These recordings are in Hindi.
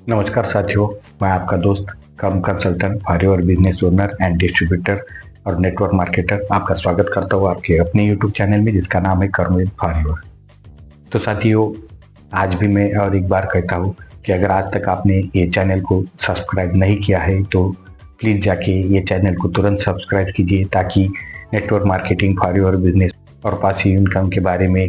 नमस्कार साथियों, मैं आपका दोस्त cum consultant for business owner and distributor और नेटवर्क मार्केटर आपका स्वागत करता हूँ आपके अपने यूट्यूब चैनल में जिसका नाम है कर्मवीर फॉर। तो साथियों, आज भी मैं और एक बार कहता हूँ कि अगर आज तक आपने ये चैनल को सब्सक्राइब नहीं किया है तो प्लीज़ जाके ये चैनल को तुरंत सब्सक्राइब कीजिए ताकि नेटवर्क मार्केटिंग फॉर बिजनेस और पासिव इनकम के बारे में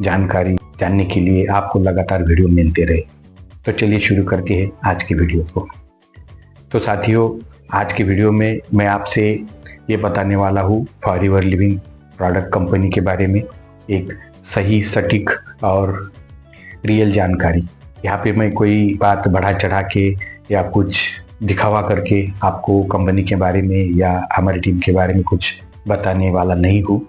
जानकारी जानने के लिए आपको लगातार वीडियो मिलते रहे। तो चलिए शुरू करते हैं आज की वीडियो को। तो साथियों, आज की वीडियो में मैं आपसे ये बताने वाला हूँ फॉर लिविंग प्रोडक्ट कंपनी के बारे में एक सही सटीक और रियल जानकारी। यहाँ पे मैं कोई बात बढ़ा चढ़ा के या कुछ दिखावा करके आपको कंपनी के बारे में या हमारी टीम के बारे में कुछ बताने वाला नहीं हूँ।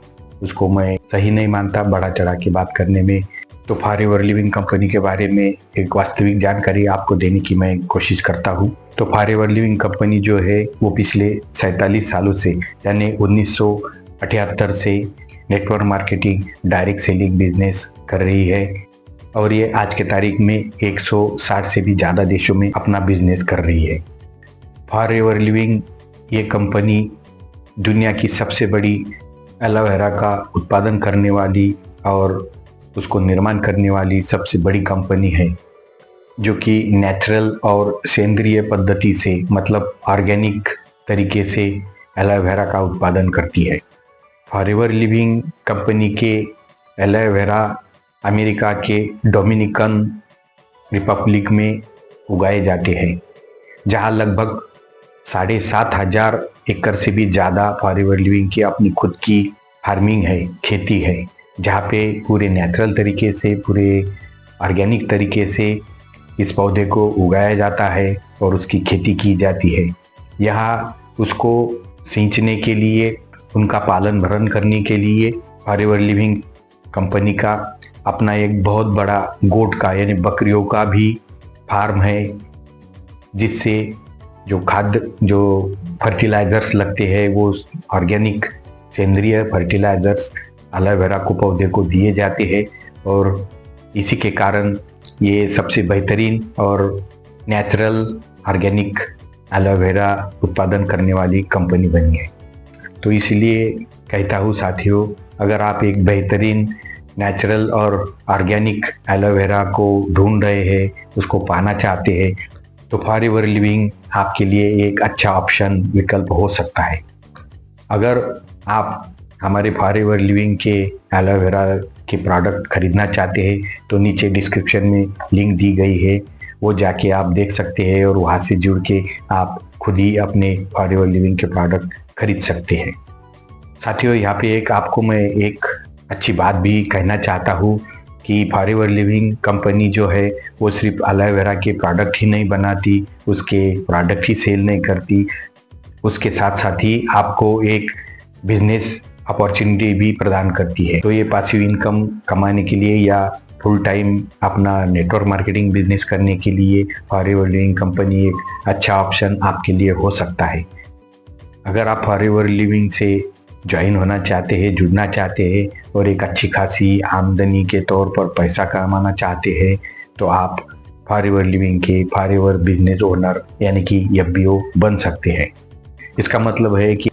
उसको मैं सही नहीं मानता बढ़ा चढ़ा के बात करने में। तो फॉर लिविंग कंपनी के बारे में एक वास्तविक जानकारी आपको देने की मैं कोशिश करता हूँ। तो फॉर लिविंग कंपनी जो है वो पिछले 47 सालों से यानी 1978 से network marketing direct selling business कर रही है और ये आज के तारीख में 160 से भी ज़्यादा देशों में अपना बिजनेस कर रही है। फॉर लिविंग ये कंपनी दुनिया की सबसे बड़ी एलोवेरा का उत्पादन करने वाली और उसको निर्माण करने वाली सबसे बड़ी कंपनी है जो कि नेचुरल और सेंद्रीय पद्धति से मतलब ऑर्गेनिक तरीके से एलोवेरा का उत्पादन करती है। फॉर लिविंग कंपनी के एलोवेरा अमेरिका के डोमिनिकन रिपब्लिक में उगाए जाते हैं जहां लगभग 7,500 एकड़ से भी ज़्यादा फॉर लिविंग की अपनी खुद की फार्मिंग है, खेती है, जहाँ पे पूरे नेचुरल तरीके से पूरे ऑर्गेनिक तरीके से इस पौधे को उगाया जाता है और उसकी खेती की जाती है। यहाँ उसको सींचने के लिए, उनका पालन भरण करने के लिए फॉर लिविंग कंपनी का अपना एक बहुत बड़ा गोट का यानी बकरियों का भी फार्म है, जिससे जो खाद्य जो फर्टिलाइजर्स लगते हैं वो ऑर्गेनिक सेंद्रीय फर्टिलाइजर्स एलोवेरा को पौधे को दिए जाते हैं और इसी के कारण ये सबसे बेहतरीन और नेचुरल ऑर्गेनिक एलोवेरा उत्पादन करने वाली कंपनी बनी है। तो इसलिए कहता हूँ साथियों, अगर आप एक बेहतरीन नेचुरल और ऑर्गेनिक एलोवेरा को ढूंढ रहे हैं, उसको पाना चाहते हैं, तो फॉर लिविंग आपके लिए एक अच्छा ऑप्शन विकल्प हो सकता है। अगर आप हमारे फॉर लिविंग के एलोवेरा के प्रोडक्ट खरीदना चाहते हैं तो नीचे डिस्क्रिप्शन में लिंक दी गई है, वो जाके आप देख सकते हैं और वहाँ से जुड़ के आप खुद ही अपने फॉर लिविंग के प्रोडक्ट खरीद सकते हैं। साथियों, यहाँ पे आपको मैं एक अच्छी बात भी कहना चाहता हूँ कि फॉर लिविंग कंपनी जो है वो सिर्फ एलोवेरा के प्रोडक्ट ही नहीं बनाती, उसके प्रोडक्ट ही सेल नहीं करती, उसके साथ साथ ही आपको एक बिजनेस अपॉर्चुनिटी भी प्रदान करती है। तो ये पासिव इनकम कमाने के लिए या फुल टाइम अपना नेटवर्क मार्केटिंग बिजनेस करने के लिए फॉर लिविंग कंपनी एक अच्छा ऑप्शन आपके लिए हो सकता है। अगर आप फॉर लिविंग से ज्वाइन होना चाहते हैं, जुड़ना चाहते हैं और एक अच्छी खासी आमदनी के तौर पर पैसा कमाना चाहते हैं तो आप फॉर लिविंग के फॉर बिजनेस ओनर यानी कि FBO बन सकते हैं। इसका मतलब है कि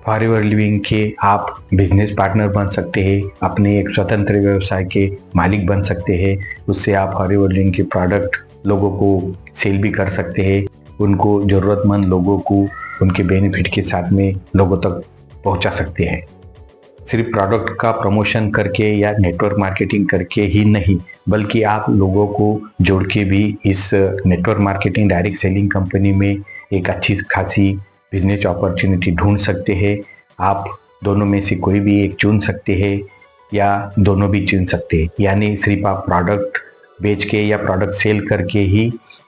फॉर लिविंग के आप बिजनेस पार्टनर बन सकते हैं, अपने एक स्वतंत्र व्यवसाय के मालिक बन सकते हैं। उससे आप फॉर लिविंग के प्रोडक्ट लोगों को सेल भी कर सकते हैं, उनको ज़रूरतमंद लोगों को उनके बेनिफिट के साथ में लोगों तक पहुंचा सकते हैं। सिर्फ प्रोडक्ट का प्रमोशन करके या नेटवर्क मार्केटिंग करके ही नहीं, बल्कि आप लोगों को जोड़ के भी इस network marketing direct selling company में एक अच्छी खासी बिजनेस अपॉर्चुनिटी ढूंढ सकते हैं। आप दोनों में से कोई भी एक चुन सकते हैं या दोनों भी चुन सकते हैं, यानी सिर्फ आप प्रोडक्ट बेच के या प्रोडक्ट सेल करके ही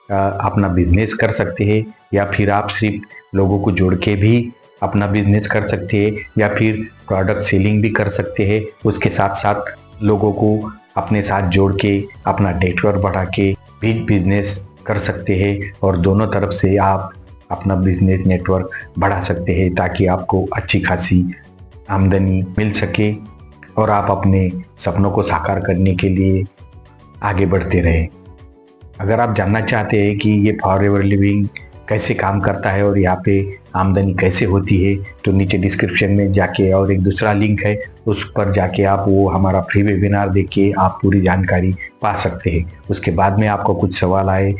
अपना बिजनेस कर सकते हैं, या फिर आप सिर्फ लोगों को जोड़ के भी अपना बिजनेस कर सकते हैं, या फिर प्रोडक्ट सेलिंग भी कर सकते हैं, उसके साथ साथ लोगों को अपने साथ जोड़ के अपना नेटवर्क बढ़ा के भी बिजनेस कर सकते हैं और दोनों तरफ से आप अपना बिजनेस नेटवर्क बढ़ा सकते हैं ताकि आपको अच्छी खासी आमदनी मिल सके और आप अपने सपनों को साकार करने के लिए आगे बढ़ते रहें। अगर आप जानना चाहते हैं कि ये फॉरएवर लिविंग कैसे काम करता है और यहाँ पे आमदनी कैसे होती है, तो नीचे डिस्क्रिप्शन में जाके और एक दूसरा लिंक है, उस पर जाके आप वो हमारा फ्री वेबिनार देख के आप पूरी जानकारी पा सकते हैं। उसके बाद में आपको कुछ सवाल आए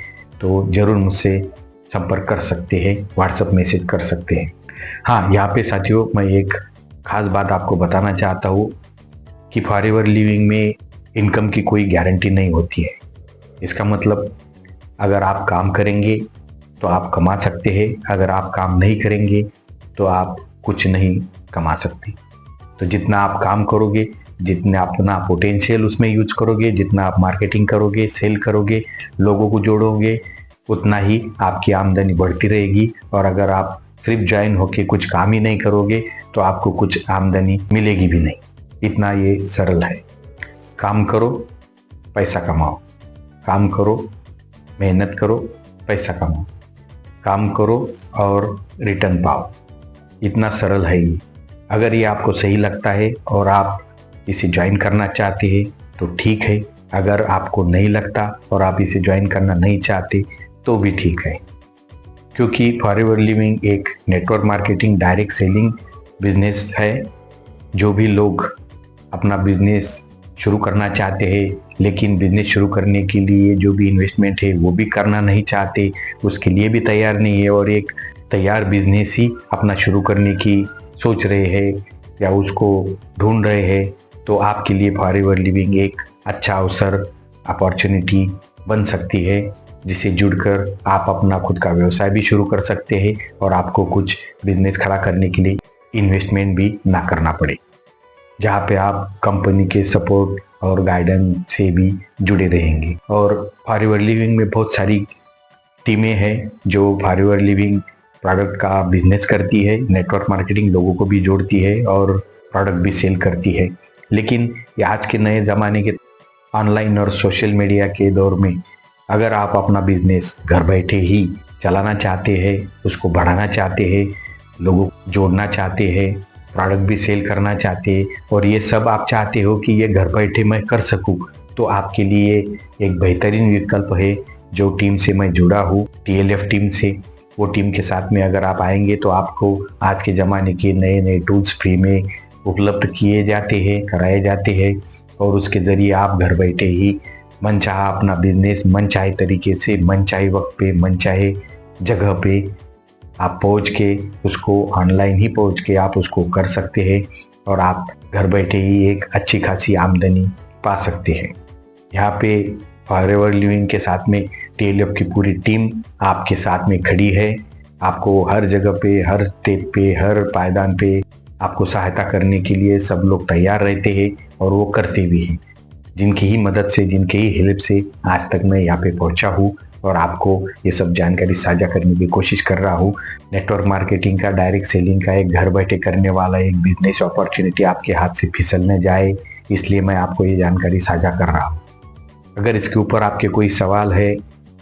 तो ज़रूर मुझसे संपर्क कर सकते हैं, व्हाट्सएप मैसेज कर सकते हैं। हाँ, यहाँ पे साथियों मैं एक ख़ास बात आपको बताना चाहता हूँ कि फॉरएवर लिविंग में इनकम की कोई गारंटी नहीं होती है। इसका मतलब अगर आप काम करेंगे तो आप कमा सकते हैं, अगर आप काम नहीं करेंगे तो आप कुछ नहीं कमा सकते। तो जितना आप काम करोगे, जितना अपना पोटेंशियल उसमें यूज करोगे, जितना आप मार्केटिंग करोगे, सेल करोगे, लोगों को जोड़ोगे, उतना ही आपकी आमदनी बढ़ती रहेगी। और अगर आप सिर्फ ज्वाइन होके कुछ काम ही नहीं करोगे तो आपको कुछ आमदनी मिलेगी भी नहीं। इतना ये सरल है। काम करो, पैसा कमाओ। काम करो, मेहनत करो, पैसा कमाओ। काम करो और रिटर्न पाओ। इतना सरल है ये। अगर ये आपको सही लगता है और आप इसे ज्वाइन करना चाहते हैं तो ठीक है। अगर आपको नहीं लगता और आप इसे ज्वाइन करना नहीं चाहते तो भी ठीक है, क्योंकि फॉरएवर लिविंग एक network marketing direct selling business है। जो भी लोग अपना बिजनेस शुरू करना चाहते हैं लेकिन बिजनेस शुरू करने के लिए जो भी इन्वेस्टमेंट है वो भी करना नहीं चाहते, उसके लिए भी तैयार नहीं है और एक तैयार बिजनेस ही अपना शुरू करने की सोच रहे हैं या उसको ढूंढ रहे हैं, तो आपके लिए फॉरएवर लिविंग एक अच्छा अवसर, अपॉर्चुनिटी बन सकती है, जिसे जुड़कर आप अपना खुद का व्यवसाय भी शुरू कर सकते हैं और आपको कुछ बिजनेस खड़ा करने के लिए इन्वेस्टमेंट भी ना करना पड़े, जहाँ पे आप कंपनी के सपोर्ट और गाइडेंस से भी जुड़े रहेंगे। और फॉरएवर लिविंग में बहुत सारी टीमें हैं जो फॉरएवर लिविंग प्रोडक्ट का बिजनेस करती है, नेटवर्क मार्केटिंग लोगों को भी जोड़ती है और प्रोडक्ट भी सेल करती है। लेकिन ये आज के नए ज़माने के ऑनलाइन और सोशल मीडिया के दौर में अगर आप अपना बिजनेस घर बैठे ही चलाना चाहते हैं, उसको बढ़ाना चाहते हैं, लोगों को जोड़ना चाहते हैं, प्रोडक्ट भी सेल करना चाहते हैं और ये सब आप चाहते हो कि ये घर बैठे मैं कर सकूं, तो आपके लिए एक बेहतरीन विकल्प है जो टीम से मैं जुड़ा हूँ, TLF टीम से। वो टीम के साथ में अगर आप आएंगे तो आपको आज के ज़माने के नए नए टूल्स फ्री में उपलब्ध किए जाते हैं, कराए जाते हैं और उसके ज़रिए आप घर बैठे ही मनचाहा अपना बिजनेस मनचाहे तरीके से, मनचाहे वक्त पे, मनचाहे जगह पे आप पहुंच के उसको ऑनलाइन ही पहुंच के आप उसको कर सकते हैं और आप घर बैठे ही एक अच्छी खासी आमदनी पा सकते हैं। यहाँ पे फॉरएवर लिविंग के साथ में TLF की पूरी टीम आपके साथ में खड़ी है। आपको हर जगह पे, हर स्टेप पे, हर पायदान पे आपको सहायता करने के लिए सब लोग तैयार रहते हैं और वो करते भी हैं। जिनकी ही मदद से, जिनके ही हेल्प से आज तक मैं यहाँ पे पहुँचा हूँ और आपको ये सब जानकारी साझा करने की कोशिश कर रहा हूँ। नेटवर्क मार्केटिंग का, डायरेक्ट सेलिंग का एक घर बैठे करने वाला एक बिजनेस अपॉर्चुनिटी आपके हाथ से फिसल न जाए, इसलिए मैं आपको ये जानकारी साझा कर रहा हूँ। अगर इसके ऊपर आपके कोई सवाल है,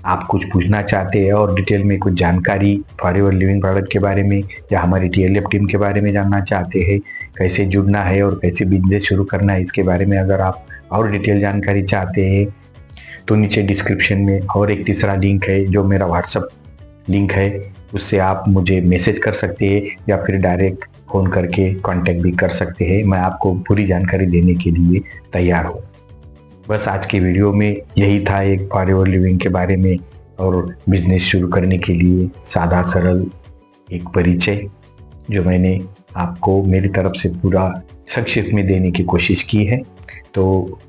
आप कुछ पूछना चाहते हैं और डिटेल में कुछ जानकारी फॉरएवर लिविंग प्रोडक्ट के बारे में या हमारी TLF टीम के बारे में जानना चाहते हैं, कैसे जुड़ना है और कैसे बिजनेस शुरू करना है, इसके बारे में अगर आप और डिटेल जानकारी चाहते हैं तो नीचे डिस्क्रिप्शन में और एक तीसरा लिंक है जो मेरा व्हाट्सअप लिंक है, उससे आप मुझे मैसेज कर सकते हैं या फिर डायरेक्ट फ़ोन करके कांटेक्ट भी कर सकते हैं। मैं आपको पूरी जानकारी देने के लिए तैयार हूँ। बस आज के वीडियो में यही था, एक फॉरएवर लिविंग के बारे में और बिजनेस शुरू करने के लिए सादा सरल एक परिचय जो मैंने आपको मेरी तरफ से पूरा संक्षिप्त में देने की कोशिश की है। तो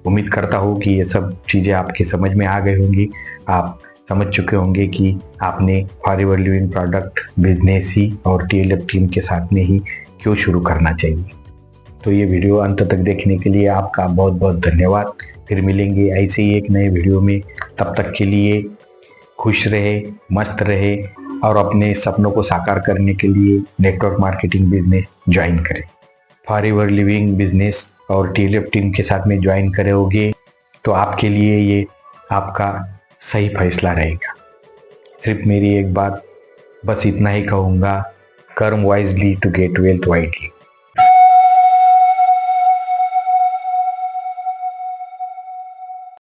उम्मीद करता हूँ कि ये सब चीज़ें आपके समझ में आ गई होंगी। आप समझ चुके होंगे कि आपने फॉरएवर लिविंग प्रोडक्ट बिजनेस ही और TLF टीम के साथ में ही क्यों शुरू करना चाहिए। तो ये वीडियो अंत तक देखने के लिए आपका बहुत बहुत धन्यवाद। फिर मिलेंगे ऐसे ही एक नए वीडियो में। तब तक के लिए खुश रहे, मस्त रहे और अपने सपनों को साकार करने के लिए नेटवर्क मार्केटिंग बिजनेस ज्वाइन करें। फॉरएवर लिविंग बिजनेस और TLF टीम के साथ में ज्वाइन करोगे तो आपके लिए ये आपका सही फैसला रहेगा। सिर्फ मेरी एक बात, बस इतना ही कहूँगा, कर्म wisely to get wealth widely.